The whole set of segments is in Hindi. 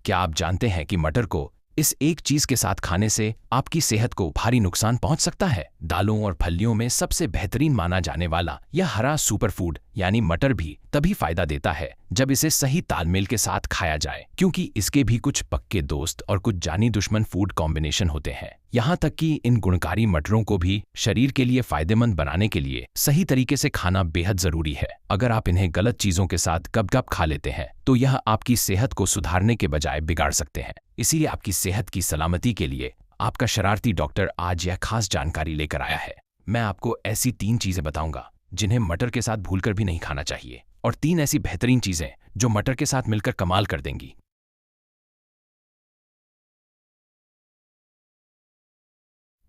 क्या आप जानते हैं कि मटर को इस एक चीज के साथ खाने से आपकी सेहत को भारी नुकसान पहुंच सकता है? दालों और फलियों में सबसे बेहतरीन माना जाने वाला यह हरा सुपरफूड यानी मटर भी तभी फायदा देता है जब इसे सही तालमेल के साथ खाया जाए, क्योंकि इसके भी कुछ पक्के दोस्त और कुछ जानी दुश्मन फूड कॉम्बिनेशन होते हैं। यहाँ तक कि इन गुणकारी मटरों को भी शरीर के लिए फायदेमंद बनाने के लिए सही तरीके से खाना बेहद जरूरी है। अगर आप इन्हें गलत चीजों के साथ गप-गप खा लेते हैं तो यह आपकी सेहत को सुधारने के बजाय बिगाड़ सकते हैं। इसीलिए आपकी सेहत की सलामती के लिए आपका शरारती डॉक्टर आज यह खास जानकारी लेकर आया है। मैं आपको ऐसी 3 चीजें बताऊंगा जिन्हें मटर के साथ भूलकर भी नहीं खाना चाहिए, और 3 ऐसी बेहतरीन चीजें जो मटर के साथ मिलकर कमाल कर देंगी।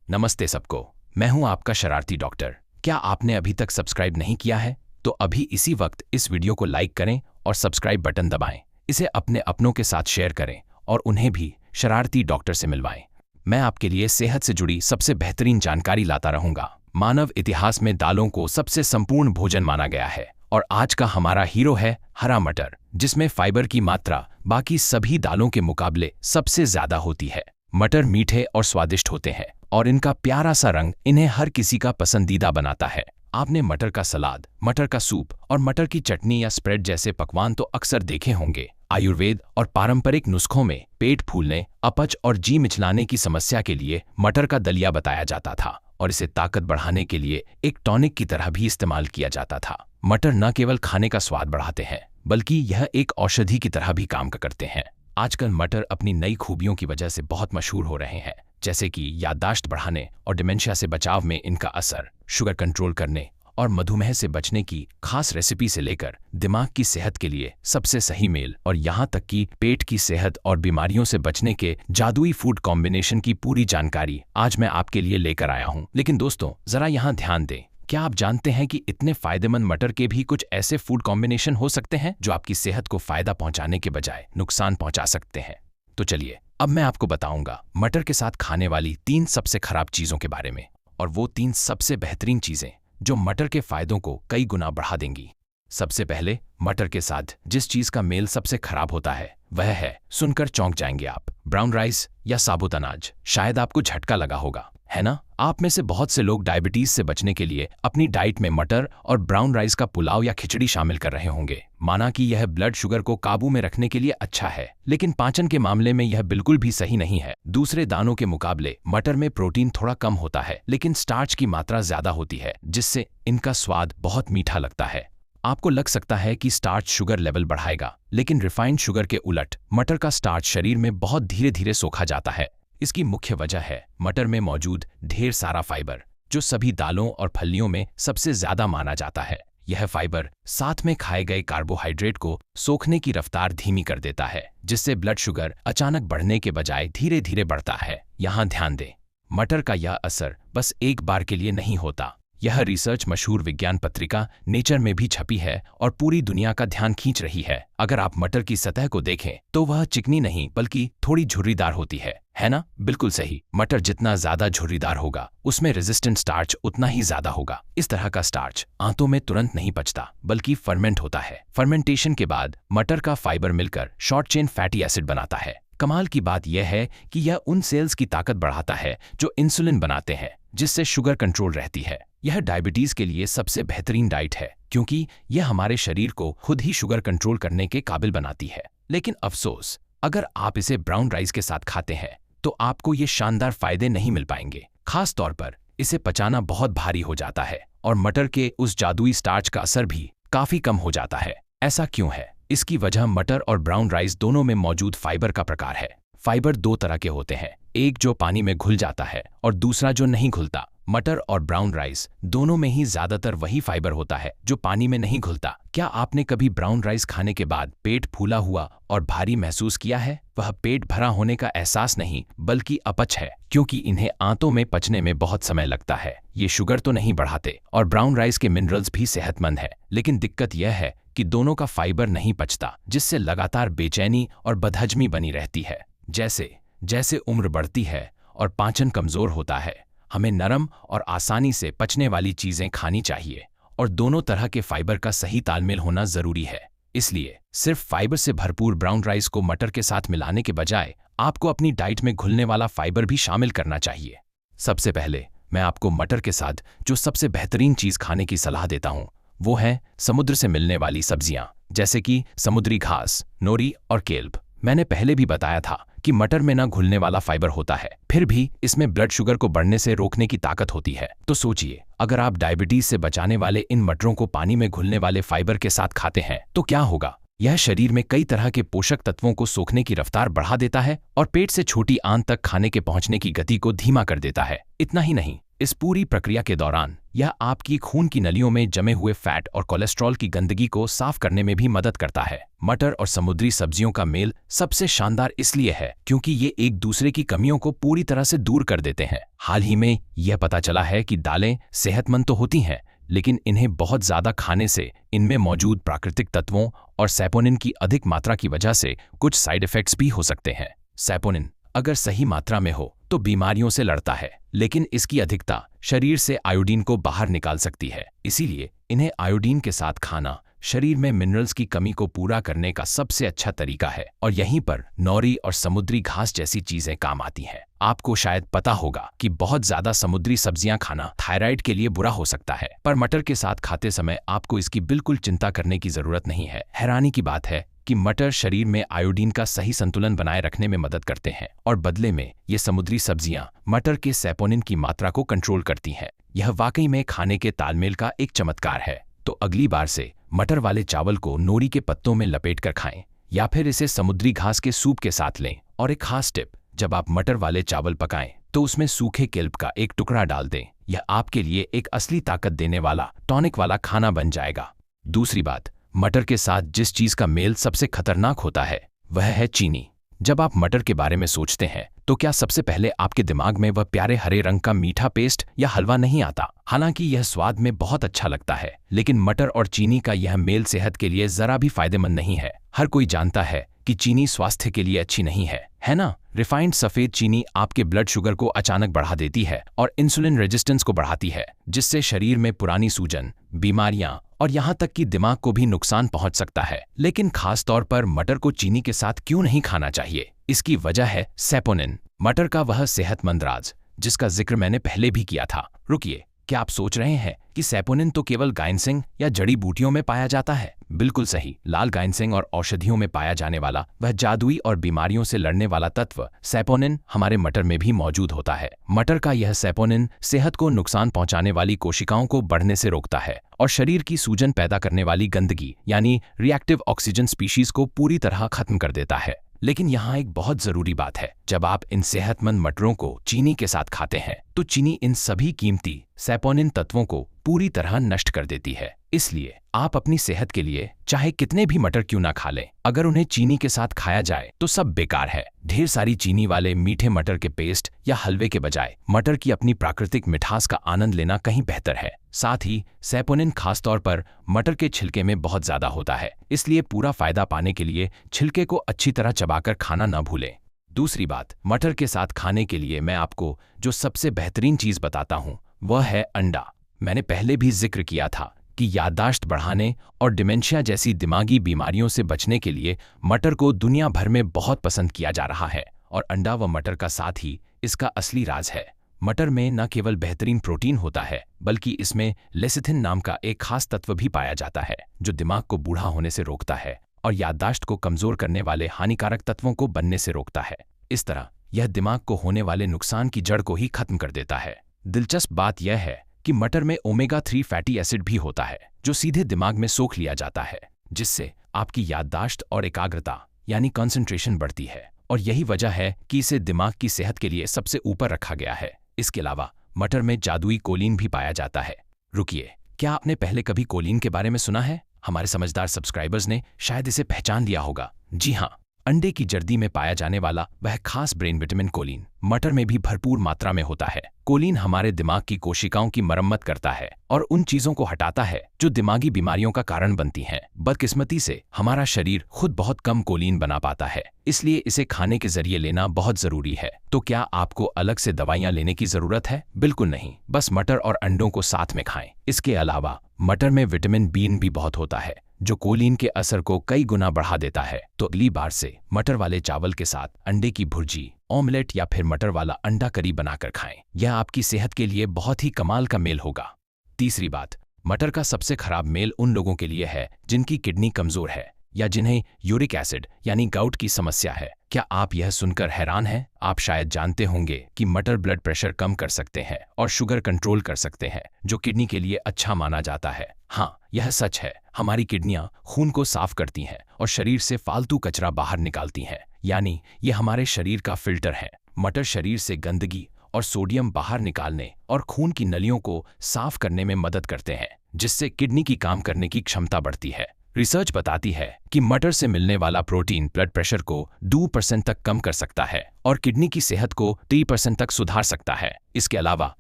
नमस्ते सबको, मैं हूं आपका शरारती डॉक्टर। क्या आपने अभी तक सब्सक्राइब नहीं किया है तो अभी इसी वक्त इस वीडियो को लाइक करें और सब्सक्राइब बटन दबाएं। इसे अपने अपनों के साथ शेयर करें और उन्हें भी शरारती डॉक्टर से मिलवाएं। मैं आपके लिए सेहत से जुड़ी सबसे बेहतरीन जानकारी लाता रहूंगा। मानव इतिहास में दालों को सबसे संपूर्ण भोजन माना गया है और आज का हमारा हीरो है हरा मटर, जिसमें फाइबर की मात्रा बाकी सभी दालों के मुकाबले सबसे ज्यादा होती है। मटर मीठे और स्वादिष्ट होते हैं और इनका प्यारा सा रंग इन्हें हर किसी का पसंदीदा बनाता है। आपने मटर का सलाद, मटर का सूप और मटर की चटनी या स्प्रेड जैसे पकवान तो अक्सर देखे होंगे। आयुर्वेद और पारंपरिक नुस्खों में पेट फूलने, अपच और जी मिचलाने की समस्या के लिए मटर का दलिया बताया जाता था और इसे ताकत बढ़ाने के लिए एक टॉनिक की तरह भी इस्तेमाल किया जाता था। मटर न केवल खाने का स्वाद बढ़ाते हैं बल्कि यह एक औषधि की तरह भी काम करते हैं। आजकल मटर अपनी नई खूबियों की वजह से बहुत मशहूर हो रहे हैं, जैसे कि याददाश्त बढ़ाने और डिमेंशिया से बचाव में इनका असर, शुगर कंट्रोल करने और मधुमेह से बचने की खास रेसिपी से लेकर दिमाग की सेहत के लिए सबसे सही मेल और यहाँ तक कि पेट की सेहत और बीमारियों से बचने के जादुई फूड कॉम्बिनेशन की पूरी जानकारी आज मैं आपके लिए लेकर आया हूँ। लेकिन दोस्तों, जरा यहाँ ध्यान दें। क्या आप जानते हैं कि इतने फायदेमंद मटर के भी कुछ ऐसे फूड कॉम्बिनेशन हो सकते हैं जो आपकी सेहत को फायदा पहुंचाने के बजाय नुकसान पहुंचा सकते हैं? तो चलिए अब मैं आपको बताऊंगा मटर के साथ खाने वाली 3 सबसे खराब चीजों के बारे में, और वो 3 सबसे बेहतरीन चीजें जो मटर के फायदों को कई गुना बढ़ा देंगी। सबसे पहले, मटर के साथ जिस चीज का मेल सबसे खराब होता है वह है, सुनकर चौंक जाएंगे आप, ब्राउन राइस या साबुत अनाज। शायद आपको झटका लगा होगा, है ना? आप में से बहुत से लोग डायबिटीज से बचने के लिए अपनी डाइट में मटर और ब्राउन राइस का पुलाव या खिचड़ी शामिल कर रहे होंगे। माना कि यह ब्लड शुगर को काबू में रखने के लिए अच्छा है, लेकिन पाचन के मामले में यह बिल्कुल भी सही नहीं है। दूसरे दानों के मुकाबले मटर में प्रोटीन थोड़ा कम होता है, लेकिन स्टार्च की मात्रा ज्यादा होती है, जिससे इनका स्वाद बहुत मीठा लगता है। आपको लग सकता है कि स्टार्च शुगर लेवल बढ़ाएगा, लेकिन रिफाइंड शुगर के उलट मटर का स्टार्च शरीर में बहुत धीरे धीरे सोखा जाता है। इसकी मुख्य वजह है मटर में मौजूद ढेर सारा फाइबर, जो सभी दालों और फलियों में सबसे ज्यादा माना जाता है। यह फाइबर साथ में खाए गए कार्बोहाइड्रेट को सोखने की रफ्तार धीमी कर देता है, जिससे ब्लड शुगर अचानक बढ़ने के बजाय धीरे धीरे बढ़ता है। यहाँ ध्यान दें, मटर का यह असर बस एक बार के लिए नहीं होता। यह रिसर्च मशहूर विज्ञान पत्रिका नेचर में भी छपी है और पूरी दुनिया का ध्यान खींच रही है। अगर आप मटर की सतह को देखें तो वह चिकनी नहीं बल्कि थोड़ी झुर्रीदार होती है ना? बिल्कुल सही। मटर जितना ज्यादा झुर्रीदार होगा उसमें रेजिस्टेंट स्टार्च उतना ही ज्यादा होगा। इस तरह का स्टार्च आंतों में तुरंत नहीं पचता बल्कि फर्मेंट होता है। फर्मेंटेशन के बाद मटर का फाइबर मिलकर शॉर्ट चेन फैटी एसिड बनाता है। कमाल की बात यह है कि यह उन सेल्स की ताकत बढ़ाता है जो इंसुलिन बनाते हैं, जिससे शुगर कंट्रोल रहती है। यह डायबिटीज के लिए सबसे बेहतरीन डाइट है, क्योंकि यह हमारे शरीर को खुद ही शुगर कंट्रोल करने के काबिल बनाती है। लेकिन अफसोस, अगर आप इसे ब्राउन राइस के साथ खाते हैं तो आपको ये शानदार फायदे नहीं मिल पाएंगे। खास तौर पर इसे पचाना बहुत भारी हो जाता है और मटर के उस जादुई स्टार्च का असर भी काफी कम हो जाता है। ऐसा क्यों है? इसकी वजह मटर और ब्राउन राइस दोनों में मौजूद फाइबर का प्रकार है। फाइबर 2 तरह के होते हैं, एक जो पानी में घुल जाता है और दूसरा जो नहीं घुलता। मटर और ब्राउन राइस दोनों में ही ज्यादातर वही फाइबर होता है जो पानी में नहीं घुलता। क्या आपने कभी ब्राउन राइस खाने के बाद पेट फूला हुआ और भारी महसूस किया है? वह पेट भरा होने का एहसास नहीं बल्कि अपच है, क्योंकि इन्हें आंतों में पचने में बहुत समय लगता है। ये शुगर तो नहीं बढ़ाते और ब्राउन राइस के मिनरल्स भी सेहतमंद है, लेकिन दिक्कत यह है कि दोनों का फाइबर नहीं पचता, जिससे लगातार बेचैनी और बदहजमी बनी रहती है। जैसे जैसे उम्र बढ़ती है और पाचन कमजोर होता है, हमें नरम और आसानी से पचने वाली चीजें खानी चाहिए और दोनों तरह के फाइबर का सही तालमेल होना जरूरी है। इसलिए सिर्फ फाइबर से भरपूर ब्राउन राइस को मटर के साथ मिलाने के बजाय आपको अपनी डाइट में घुलने वाला फाइबर भी शामिल करना चाहिए। सबसे पहले मैं आपको मटर के साथ जो सबसे बेहतरीन चीज खाने की सलाह देता हूँ वो है समुद्र से मिलने वाली सब्जियां, जैसे कि समुद्री घास, नोरी और केल्ब। मैंने पहले भी बताया था कि मटर में ना घुलने वाला फाइबर होता है, फिर भी इसमें ब्लड शुगर को बढ़ने से रोकने की ताकत होती है। तो सोचिए, अगर आप डायबिटीज से बचाने वाले इन मटरों को पानी में घुलने वाले फाइबर के साथ खाते हैं तो क्या होगा। यह शरीर में कई तरह के पोषक तत्वों को सोखने की रफ्तार बढ़ा देता है और पेट से छोटी आंत तक खाने के पहुंचने की गति को धीमा कर देता है। इतना ही नहीं, इस पूरी प्रक्रिया के दौरान यह आपकी खून की नलियों में जमे हुए फैट और कोलेस्ट्रॉल की गंदगी को साफ करने में भी मदद करता है। मटर और समुद्री सब्जियों का मेल सबसे शानदार इसलिए है क्योंकि ये एक दूसरे की कमियों को पूरी तरह से दूर कर देते हैं। हाल ही में यह पता चला है कि दालें सेहतमंद तो होती हैं, लेकिन इन्हें बहुत ज्यादा खाने से इनमें मौजूद प्राकृतिक तत्वों और सैपोनिन की अधिक मात्रा की वजह से कुछ साइड इफेक्ट्स भी हो सकते हैं। सैपोनिन अगर सही मात्रा में हो तो बीमारियों से लड़ता है, लेकिन इसकी अधिकता शरीर से आयोडीन को बाहर निकाल सकती है। इसीलिए इन्हें आयोडीन के साथ खाना शरीर में मिनरल्स की कमी को पूरा करने का सबसे अच्छा तरीका है और यहीं पर नौरी और समुद्री घास जैसी चीजें काम आती हैं। आपको शायद पता होगा कि बहुत ज्यादा समुद्री सब्जियां खाना थायराइड के लिए बुरा हो सकता है, पर मटर के साथ खाते समय आपको इसकी बिल्कुल चिंता करने की जरूरत नहीं है। हैरानी की बात है कि मटर शरीर में आयोडीन का सही संतुलन बनाए रखने में मदद करते हैं और बदले में ये समुद्री सब्जियां मटर के सैपोनिन की मात्रा को कंट्रोल करती हैं। यह वाकई में खाने के तालमेल का एक चमत्कार है। तो अगली बार से मटर वाले चावल को नोरी के पत्तों में लपेटकर खाएं या फिर इसे समुद्री घास के सूप के साथ लें। और एक खास टिप, जब आप मटर वाले चावल पकाएं तो उसमें सूखे केल्ब का एक टुकड़ा डाल दें। यह आपके लिए एक असली ताकत देने वाला टॉनिक वाला खाना बन जाएगा। दूसरी बात, मटर के साथ जिस चीज का मेल सबसे खतरनाक होता है वह है चीनी। जब आप मटर के बारे में सोचते हैं तो क्या सबसे पहले आपके दिमाग में वह प्यारे हरे रंग का मीठा पेस्ट या हलवा नहीं आता? हालांकि यह स्वाद में बहुत अच्छा लगता है, लेकिन मटर और चीनी का यह मेल सेहत के लिए जरा भी फायदेमंद नहीं है। हर कोई जानता है कि चीनी स्वास्थ्य के लिए अच्छी नहीं है ना? रिफाइंड सफेद चीनी आपके ब्लड शुगर को अचानक बढ़ा देती है और इंसुलिन रेजिस्टेंस को बढ़ाती है, जिससे शरीर में पुरानी सूजन, बीमारियां और यहाँ तक कि दिमाग को भी नुकसान पहुंच सकता है। लेकिन खास तौर पर मटर को चीनी के साथ क्यों नहीं खाना चाहिए? इसकी वजह है सैपोनिन, मटर का वह सेहतमंद राज जिसका जिक्र मैंने पहले भी किया था। रुकिए, क्या आप सोच रहे हैं कि सैपोनिन तो केवल गाइनसिंग या जड़ी बूटियों में पाया जाता है? बिल्कुल सही। लाल गाइनसिंग और औषधियों में पाया जाने वाला वह जादुई और बीमारियों से लड़ने वाला तत्व सैपोनिन हमारे मटर में भी मौजूद होता है। मटर का यह सैपोनिन सेहत को नुकसान पहुंचाने वाली कोशिकाओं को बढ़ने से रोकता है और शरीर की सूजन पैदा करने वाली गंदगी यानी रिएक्टिव ऑक्सीजन स्पीशीज को पूरी तरह खत्म कर देता है। लेकिन यहाँ एक बहुत जरूरी बात है, जब आप इन सेहतमंद मटरों को चीनी के साथ खाते हैं तो चीनी इन सभी कीमती सैपोनिन तत्वों को पूरी तरह नष्ट कर देती है। इसलिए आप अपनी सेहत के लिए चाहे कितने भी मटर क्यों ना खा लें, अगर उन्हें चीनी के साथ खाया जाए तो सब बेकार है। ढेर सारी चीनी वाले मीठे मटर के पेस्ट या हलवे के बजाय मटर की अपनी प्राकृतिक मिठास का आनंद लेना कहीं बेहतर है। साथ ही सैपोनिन खासतौर पर मटर के छिलके में बहुत ज्यादा होता है, इसलिए पूरा फायदा पाने के लिए छिलके को अच्छी तरह चबाकर खाना न भूलें। दूसरी बात, मटर के साथ खाने के लिए मैं आपको जो सबसे बेहतरीन चीज बताता हूँ वह है अंडा। मैंने पहले भी जिक्र किया था कि याददाश्त बढ़ाने और डिमेंशिया जैसी दिमागी बीमारियों से बचने के लिए मटर को दुनिया भर में बहुत पसंद किया जा रहा है और अंडा व मटर का साथ ही इसका असली राज है। मटर में न केवल बेहतरीन प्रोटीन होता है बल्कि इसमें लेसिथिन नाम का एक खास तत्व भी पाया जाता है जो दिमाग को बूढ़ा होने से रोकता है और याददाश्त को कमजोर करने वाले हानिकारक तत्वों को बनने से रोकता है। इस तरह यह दिमाग को होने वाले नुकसान की जड़ को ही खत्म कर देता है। दिलचस्प बात यह है कि मटर में ओमेगा 3 फैटी एसिड भी होता है जो सीधे दिमाग में सोख लिया जाता है, जिससे आपकी याददाश्त और एकाग्रता यानी कंसंट्रेशन बढ़ती है और यही वजह है कि इसे दिमाग की सेहत के लिए सबसे ऊपर रखा गया है। इसके अलावा मटर में जादुई कोलिन भी पाया जाता है। रुकिए, क्या आपने पहले कभी कोलिन के बारे में सुना है? हमारे समझदार सब्सक्राइबर्स ने शायद इसे पहचान लिया होगा। जी हाँ, अंडे की जर्दी में पाया जाने वाला वह खास ब्रेन विटामिन कोलिन मटर में भी भरपूर मात्रा में होता है। कोलिन हमारे दिमाग की कोशिकाओं की मरम्मत करता है और उन चीजों को हटाता है जो दिमागी बीमारियों का कारण बनती हैं। बदकिस्मती से हमारा शरीर खुद बहुत कम कोलिन बना पाता है, इसलिए इसे खाने के जरिए लेना बहुत जरूरी है। तो क्या आपको अलग से दवाइयां लेने की जरूरत है? बिल्कुल नहीं, बस मटर और अंडों को साथ में खाएं। इसके अलावा मटर में विटामिन बी भी बहुत होता है जो कोलिन के असर को कई गुना बढ़ा देता है। तो अगली बार से मटर वाले चावल के साथ अंडे की भुर्जी, ऑमलेट या फिर मटर वाला अंडा करी बनाकर खाएं। यह आपकी सेहत के लिए बहुत ही कमाल का मेल होगा। तीसरी बात, मटर का सबसे खराब मेल उन लोगों के लिए है जिनकी किडनी कमजोर है या जिन्हें यूरिक एसिड यानी गाउट की समस्या है। क्या आप यह सुनकर हैरान हैं? आप शायद जानते होंगे कि मटर ब्लड प्रेशर कम कर सकते हैं और शुगर कंट्रोल कर सकते हैं, जो किडनी के लिए अच्छा माना जाता है। हाँ, यह सच है। हमारी किडनियां खून को साफ करती हैं और शरीर से फालतू कचरा बाहर निकालती हैं, यानी ये हमारे शरीर का फिल्टर है। मटर शरीर से गंदगी और सोडियम बाहर निकालने और खून की नलियों को साफ करने में मदद करते हैं, जिससे किडनी की काम करने की क्षमता बढ़ती है। रिसर्च बताती है कि मटर से मिलने वाला प्रोटीन ब्लड प्रेशर को 2% तक कम कर सकता है और किडनी की सेहत को 3% तक सुधार सकता है। इसके अलावा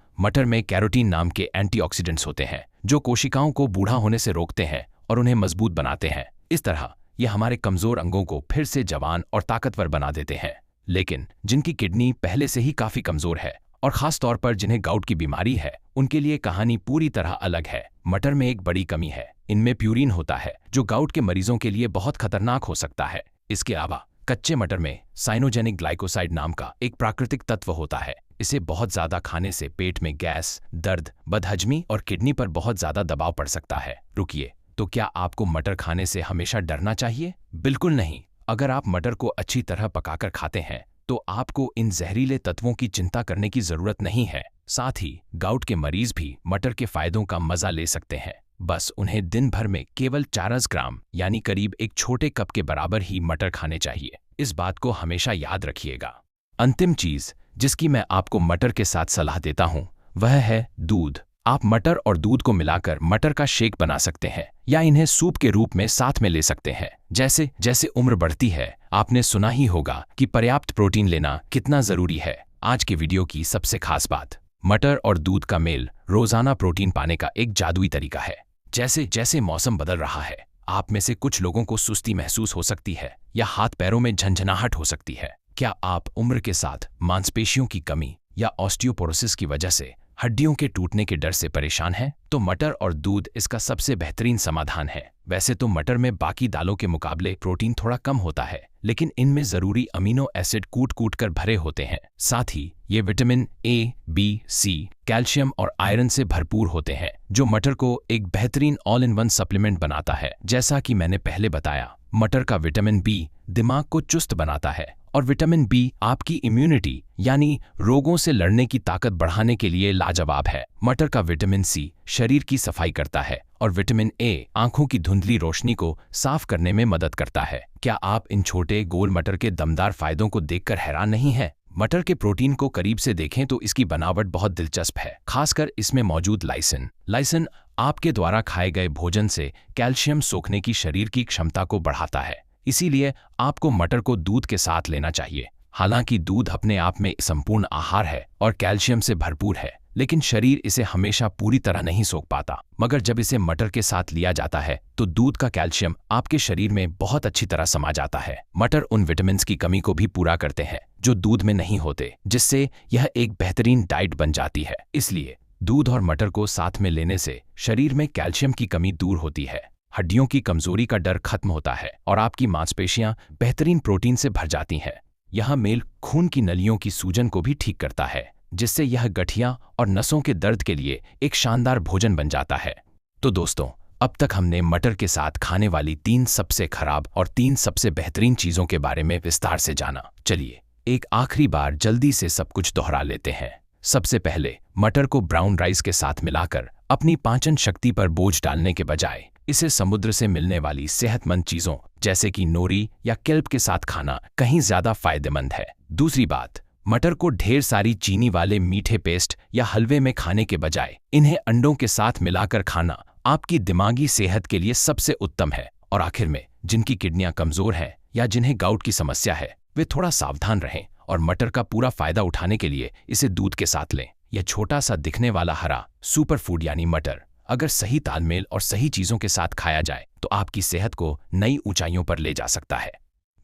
मटर में कैरोटीन नाम के एंटीऑक्सीडेंट्स होते हैं, जो कोशिकाओं को बूढ़ा होने से रोकते हैं और उन्हें मजबूत बनाते हैं। इस तरह ये हमारे कमजोर अंगों को फिर से जवान और ताकतवर बना देते हैं। लेकिन जिनकी किडनी पहले से ही काफी कमजोर है और खास तौर पर जिन्हें गाउट की बीमारी है, उनके लिए कहानी पूरी तरह अलग है। मटर में एक बड़ी कमी है, इनमें प्यूरिन होता है, जो गाउट के मरीजों के लिए बहुत खतरनाक हो सकता है। इसके अलावा कच्चे मटर में साइनोजेनिक ग्लाइकोसाइड नाम का एक प्राकृतिक तत्व होता है। इसे बहुत ज्यादा खाने से पेट में गैस, दर्द, बदहजमी और किडनी पर बहुत ज्यादा दबाव पड़ सकता है। रुकिए, तो क्या आपको मटर खाने से हमेशा डरना चाहिए? बिल्कुल नहीं। अगर आप मटर को अच्छी तरह पकाकर खाते हैं तो आपको इन जहरीले तत्वों की चिंता करने की जरूरत नहीं है। साथ ही गाउट के मरीज भी मटर के फायदों का मजा ले सकते हैं। बस उन्हें दिन भर में केवल 400 ग्राम यानी करीब एक छोटे कप के बराबर ही मटर खाने चाहिए। इस बात को हमेशा याद रखिएगा। अंतिम चीज जिसकी मैं आपको मटर के साथ सलाह देता हूं, वह है दूध। आप मटर और दूध को मिलाकर मटर का शेक बना सकते हैं या इन्हें सूप के रूप में साथ में ले सकते हैं। जैसे जैसे उम्र बढ़ती है, आपने सुना ही होगा कि पर्याप्त प्रोटीन लेना कितना जरूरी है। आज के वीडियो की सबसे खास बात, मटर और दूध का मेल रोजाना प्रोटीन पाने का एक जादुई तरीका है। जैसे जैसे मौसम बदल रहा है, आप में से कुछ लोगों को सुस्ती महसूस हो सकती है या हाथ पैरों में झंझनाहट हो सकती है। क्या आप उम्र के साथ मांसपेशियों की कमी या ऑस्टियोपोरोसिस की वजह से हड्डियों के टूटने के डर से परेशान हैं? तो मटर और दूध इसका सबसे बेहतरीन समाधान है। वैसे तो मटर में बाकी दालों के मुकाबले प्रोटीन थोड़ा कम होता है, लेकिन इनमें जरूरी अमीनो एसिड कूट कूट कर भरे होते हैं। साथ ही ये vitamin A, B, C, calcium और आयरन से भरपूर होते हैं, जो मटर को एक बेहतरीन ऑल इन वन सप्लीमेंट बनाता है। जैसा कि मैंने पहले बताया, मटर का विटामिन बी दिमाग को चुस्त बनाता है और विटामिन बी आपकी इम्यूनिटी यानी रोगों से लड़ने की ताकत बढ़ाने के लिए लाजवाब है। मटर का विटामिन सी शरीर की सफाई करता है और विटामिन ए आंखों की धुंधली रोशनी को साफ करने में मदद करता है। क्या आप इन छोटे गोल मटर के दमदार फायदों को देखकर हैरान नहीं हैं? मटर के प्रोटीन को करीब से देखें तो इसकी बनावट बहुत दिलचस्प है, खासकर इसमें मौजूद लाइसिन। लाइसिन आपके द्वारा खाए गए भोजन से कैल्शियम सोखने की शरीर की क्षमता को बढ़ाता है। इसीलिए आपको मटर को दूध के साथ लेना चाहिए। हालांकि दूध अपने आप में संपूर्ण आहार है और कैल्शियम से भरपूर है, लेकिन शरीर इसे हमेशा पूरी तरह नहीं सोख पाता। मगर जब इसे मटर के साथ लिया जाता है तो दूध का कैल्शियम आपके शरीर में बहुत अच्छी तरह समा जाता है। मटर उन विटामिन की कमी को भी पूरा करते हैं जो दूध में नहीं होते, जिससे यह एक बेहतरीन डाइट बन जाती है। इसलिए दूध और मटर को साथ में लेने से शरीर में कैल्शियम की कमी दूर होती है, हड्डियों की कमजोरी का डर खत्म होता है और आपकी मांसपेशियां बेहतरीन प्रोटीन से भर जाती हैं। यह मेल खून की नलियों की सूजन को भी ठीक करता है, जिससे यह गठिया और नसों के दर्द के लिए एक शानदार भोजन बन जाता है। तो दोस्तों, अब तक हमने मटर के साथ खाने वाली 3 सबसे खराब और 3 सबसे बेहतरीन चीजों के बारे में विस्तार से जाना। चलिए एक आखिरी बार जल्दी से सब कुछ दोहरा लेते हैं। सबसे पहले, मटर को ब्राउन राइस के साथ मिलाकर अपनी पाचन शक्ति पर बोझ डालने के बजाय इसे समुद्र से मिलने वाली सेहतमंद चीजों जैसे कि नोरी या केल्प के साथ खाना कहीं ज्यादा फायदेमंद है। दूसरी बात, मटर को ढेर सारी चीनी वाले मीठे पेस्ट या हलवे में खाने के बजाय इन्हें अंडों के साथ मिलाकर खाना आपकी दिमागी सेहत के लिए सबसे उत्तम है। और आखिर में, जिनकी किडनियां कमजोर हैं या जिन्हें गाउट की समस्या है, वे थोड़ा सावधान रहें और मटर का पूरा फायदा उठाने के लिए इसे दूध के साथ लें। यह छोटा सा दिखने वाला हरा सुपर फूड यानी मटर अगर सही तालमेल और सही चीजों के साथ खाया जाए तो आपकी सेहत को नई ऊंचाइयों पर ले जा सकता है।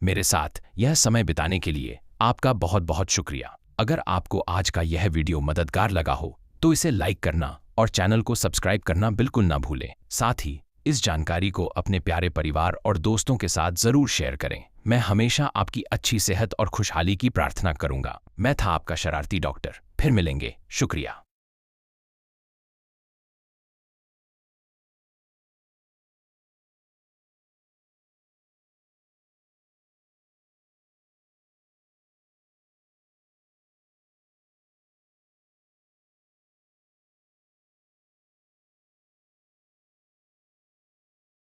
मेरे साथ यह समय बिताने के लिए आपका बहुत बहुत शुक्रिया। अगर आपको आज का यह वीडियो मददगार लगा हो तो इसे लाइक करना और चैनल को सब्सक्राइब करना बिल्कुल ना भूलें। साथ ही इस जानकारी को अपने प्यारे परिवार और दोस्तों के साथ जरूर शेयर करें। मैं हमेशा आपकी अच्छी सेहत और खुशहाली की प्रार्थना करूंगा। मैं था आपका शरारती डॉक्टर। फिर मिलेंगे। शुक्रिया।